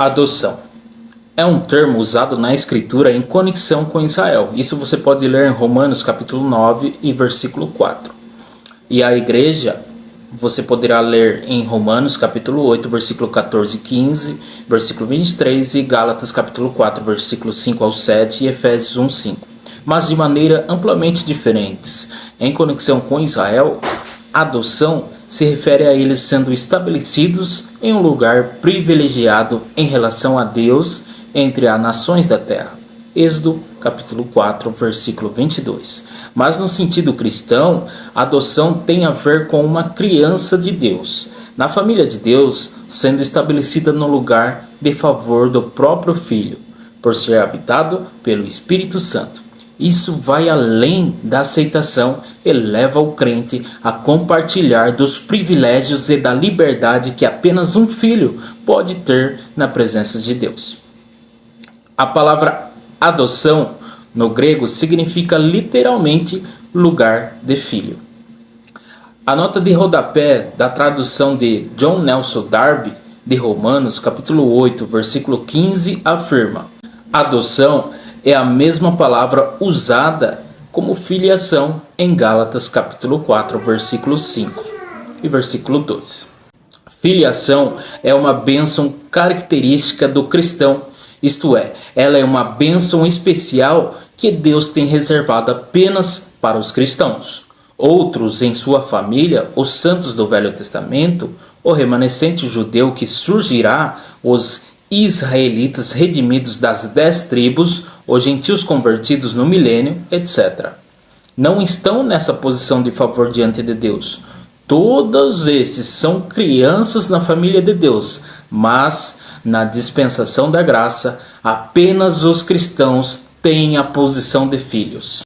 Adoção é um termo usado na escritura em conexão com Israel. Isso você pode ler em Romanos capítulo 9 e versículo 4. E a igreja você poderá ler em Romanos capítulo 8, versículo 14 e 15, versículo 23 e Gálatas capítulo 4, versículo 5 ao 7 e Efésios 1, 5. Mas de maneira amplamente diferentes. Em conexão com Israel, adoção se refere a eles sendo estabelecidos em um lugar privilegiado em relação a Deus entre as nações da terra. Êxodo capítulo 4, versículo 22. Mas no sentido cristão, a adoção tem a ver com uma criança de Deus, na família de Deus, sendo estabelecida no lugar de favor do próprio Filho, por ser habitado pelo Espírito Santo. Isso vai além da aceitação e leva o crente a compartilhar dos privilégios e da liberdade que apenas um filho pode ter na presença de Deus. A palavra adoção no grego significa literalmente lugar de filho. A nota de rodapé da tradução de John Nelson Darby de Romanos capítulo 8, versículo 15 afirma: adoção é a mesma palavra usada como filiação em Gálatas capítulo 4, versículo 5 e versículo 2. Filiação é uma bênção característica do cristão, isto é, ela é uma bênção especial que Deus tem reservado apenas para os cristãos. Outros em sua família, os santos do Velho Testamento, o remanescente judeu que surgirá, os israelitas redimidos das 10 tribos, os gentios convertidos no milênio, etc. Não estão nessa posição de favor diante de Deus. Todos esses são crianças na família de Deus, mas na dispensação da graça, apenas os cristãos têm a posição de filhos.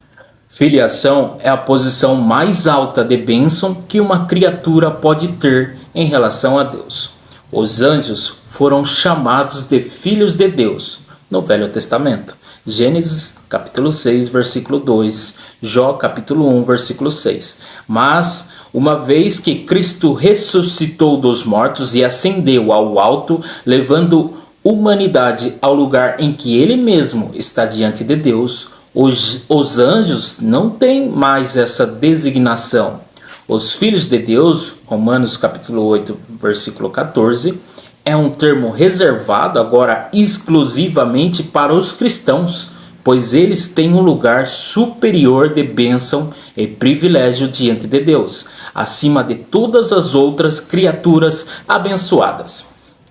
Filiação é a posição mais alta de bênção que uma criatura pode ter em relação a Deus. Os anjos foram chamados de filhos de Deus no Velho Testamento. Gênesis capítulo 6, versículo 2, Jó capítulo 1, versículo 6. Mas, uma vez que Cristo ressuscitou dos mortos e ascendeu ao alto, levando humanidade ao lugar em que ele mesmo está diante de Deus, os anjos não têm mais essa designação. Os filhos de Deus, Romanos capítulo 8, versículo 14, é um termo reservado agora exclusivamente para os cristãos, pois eles têm um lugar superior de bênção e privilégio diante de Deus, acima de todas as outras criaturas abençoadas.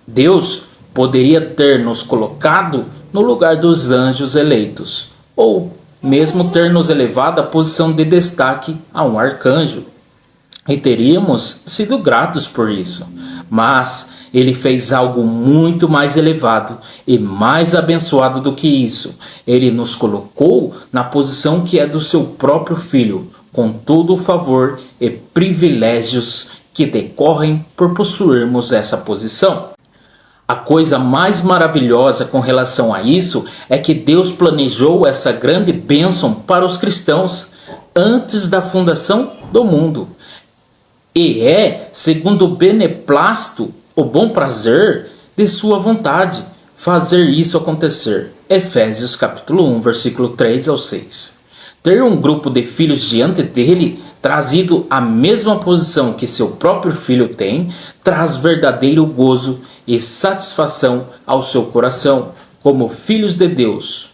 Deus poderia ter nos colocado no lugar dos anjos eleitos, ou mesmo ter nos elevado à posição de destaque a um arcanjo, e teríamos sido gratos por isso. Mas ele fez algo muito mais elevado e mais abençoado do que isso. Ele nos colocou na posição que é do seu próprio Filho, com todo o favor e privilégios que decorrem por possuirmos essa posição. A coisa mais maravilhosa com relação a isso é que Deus planejou essa grande bênção para os cristãos antes da fundação do mundo. E é, segundo o beneplácito, o bom prazer de sua vontade, fazer isso acontecer. Efésios capítulo 1, versículo 3 ao 6. Ter um grupo de filhos diante dele, trazido à mesma posição que seu próprio filho tem, traz verdadeiro gozo e satisfação ao seu coração. Como filhos de Deus,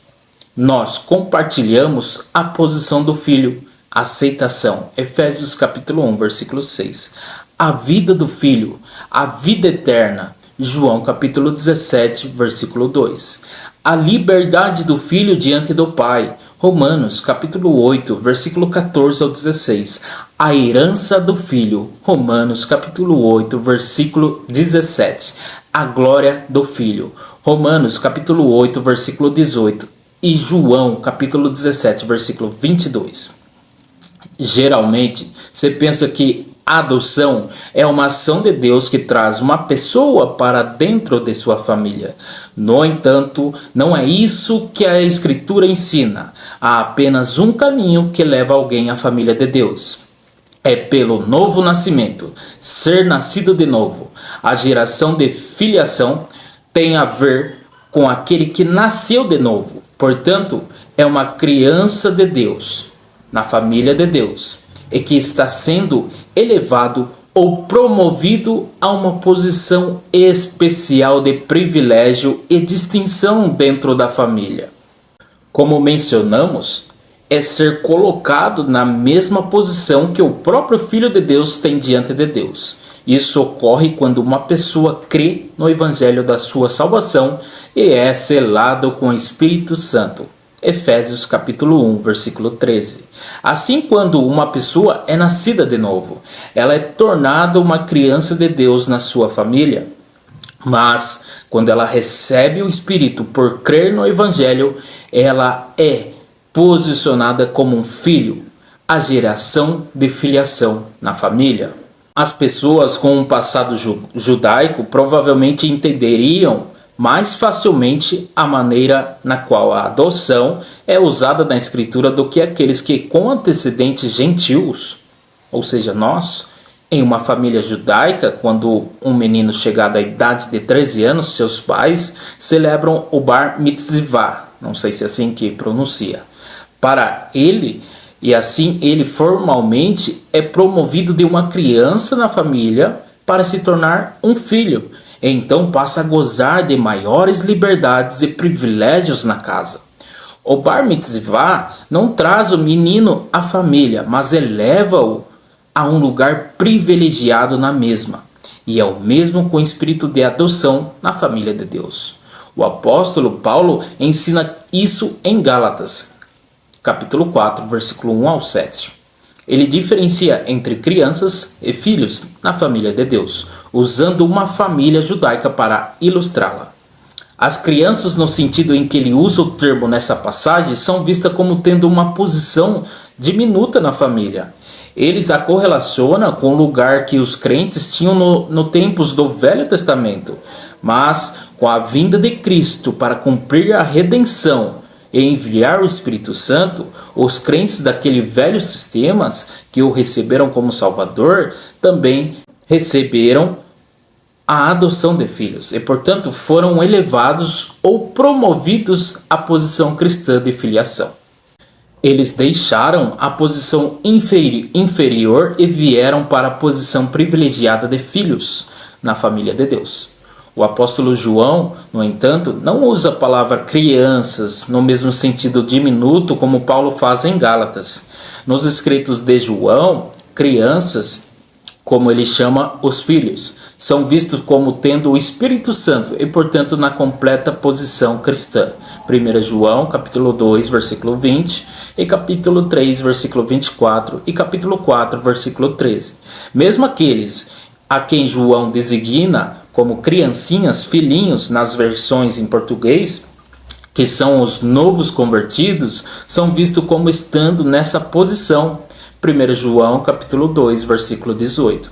nós compartilhamos a posição do filho. Aceitação. Efésios capítulo 1, versículo 6. A vida do Filho, a vida eterna. João capítulo 17, versículo 2. A liberdade do Filho diante do Pai. Romanos capítulo 8, versículo 14 ao 16. A herança do Filho. Romanos capítulo 8, versículo 17. A glória do Filho. Romanos capítulo 8, versículo 18. E João capítulo 17, versículo 22. Geralmente, você pensa que a adoção é uma ação de Deus que traz uma pessoa para dentro de sua família. No entanto, não é isso que a Escritura ensina. Há apenas um caminho que leva alguém à família de Deus. É pelo novo nascimento, ser nascido de novo. A geração de filiação tem a ver com aquele que nasceu de novo. Portanto, é uma criança de Deus, na família de Deus, e que está sendo elevado ou promovido a uma posição especial de privilégio e distinção dentro da família. Como mencionamos, é ser colocado na mesma posição que o próprio Filho de Deus tem diante de Deus. Isso ocorre quando uma pessoa crê no Evangelho da sua salvação e é selado com o Espírito Santo. Efésios capítulo 1, versículo 13. Assim, quando uma pessoa é nascida de novo, ela é tornada uma criança de Deus na sua família. Mas, quando ela recebe o Espírito por crer no Evangelho, ela é posicionada como um filho, a geração de filiação na família. As pessoas com um passado judaico provavelmente entenderiam mais facilmente a maneira na qual a adoção é usada na Escritura do que aqueles que com antecedentes gentios, ou seja, nós, em uma família judaica, quando um menino chegado à idade de 13 anos, seus pais celebram o Bar Mitzvah, não sei se é assim que pronuncia, para ele, e assim ele formalmente é promovido de uma criança na família para se tornar um filho. Então passa a gozar de maiores liberdades e privilégios na casa. O Bar Mitzvah não traz o menino à família, mas eleva-o a um lugar privilegiado na mesma. E é o mesmo com o espírito de adoção na família de Deus. O apóstolo Paulo ensina isso em Gálatas, capítulo 4, versículo 1 ao 7. Ele diferencia entre crianças e filhos na família de Deus, usando uma família judaica para ilustrá-la. As crianças, no sentido em que ele usa o termo nessa passagem, são vistas como tendo uma posição diminuta na família. Eles a correlacionam com o lugar que os crentes tinham no tempos do Velho Testamento, mas com a vinda de Cristo para cumprir a redenção e enviar o Espírito Santo, os crentes daquele velho sistema que o receberam como Salvador também receberam a adoção de filhos e, portanto, foram elevados ou promovidos à posição cristã de filiação. Eles deixaram a posição inferior e vieram para a posição privilegiada de filhos na família de Deus. O apóstolo João, no entanto, não usa a palavra crianças no mesmo sentido diminuto como Paulo faz em Gálatas. Nos escritos de João, crianças, como ele chama os filhos, são vistos como tendo o Espírito Santo e, portanto, na completa posição cristã. 1 João, capítulo 2, versículo 20, e capítulo 3, versículo 24, e capítulo 4, versículo 13. Mesmo aqueles a quem João designa como criancinhas, filhinhos, nas versões em português, que são os novos convertidos, são vistos como estando nessa posição. 1 João, capítulo 2, versículo 18.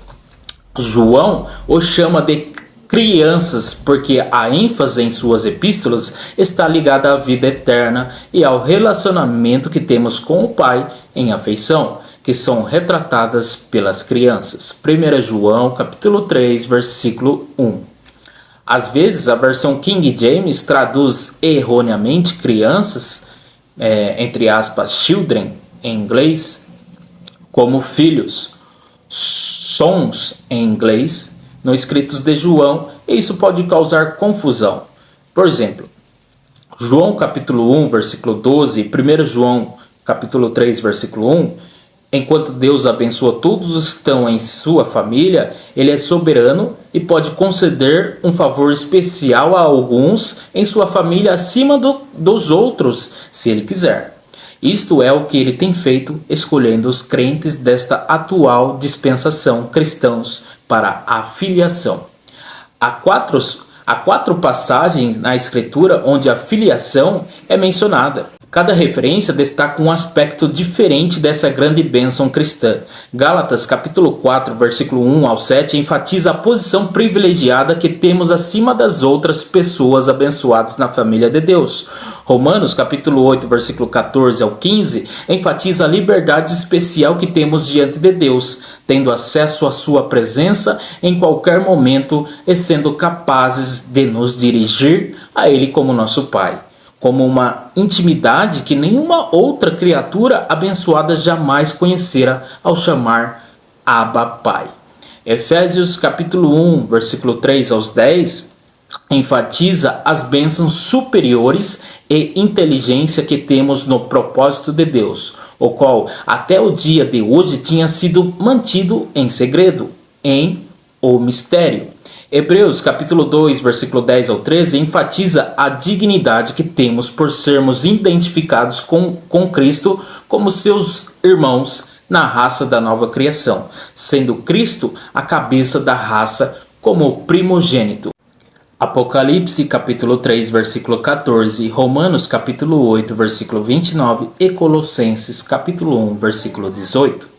João os chama de crianças porque a ênfase em suas epístolas está ligada à vida eterna e ao relacionamento que temos com o Pai em afeição, que são retratadas pelas crianças. 1 João, capítulo 3, versículo 1. Às vezes, a versão King James traduz erroneamente crianças, entre aspas, children, em inglês, como filhos, sons em inglês, nos escritos de João, e isso pode causar confusão. Por exemplo, João capítulo 1, versículo 12, e 1 João capítulo 3, versículo 1, enquanto Deus abençoa todos os que estão em sua família, Ele é soberano e pode conceder um favor especial a alguns em sua família acima dos outros, se Ele quiser. Isto é o que Ele tem feito, escolhendo os crentes desta atual dispensação cristãos para a filiação. Há quatro passagens na Escritura onde a filiação é mencionada. Cada referência destaca um aspecto diferente dessa grande bênção cristã. Gálatas capítulo 4, versículo 1 ao 7 enfatiza a posição privilegiada que temos acima das outras pessoas abençoadas na família de Deus. Romanos capítulo 8, versículo 14 ao 15 enfatiza a liberdade especial que temos diante de Deus, tendo acesso à sua presença em qualquer momento e sendo capazes de nos dirigir a Ele como nosso Pai, como uma intimidade que nenhuma outra criatura abençoada jamais conhecera ao chamar Abba Pai. Efésios capítulo 1, versículo 3 aos 10, enfatiza as bênçãos superiores e inteligência que temos no propósito de Deus, o qual até o dia de hoje tinha sido mantido em segredo, em o mistério. Hebreus capítulo 2, versículo 10 ao 13 enfatiza a dignidade que temos por sermos identificados com Cristo como seus irmãos na raça da nova criação, sendo Cristo a cabeça da raça como primogênito. Apocalipse capítulo 3, versículo 14, Romanos capítulo 8, versículo 29 e Colossenses capítulo 1, versículo 18.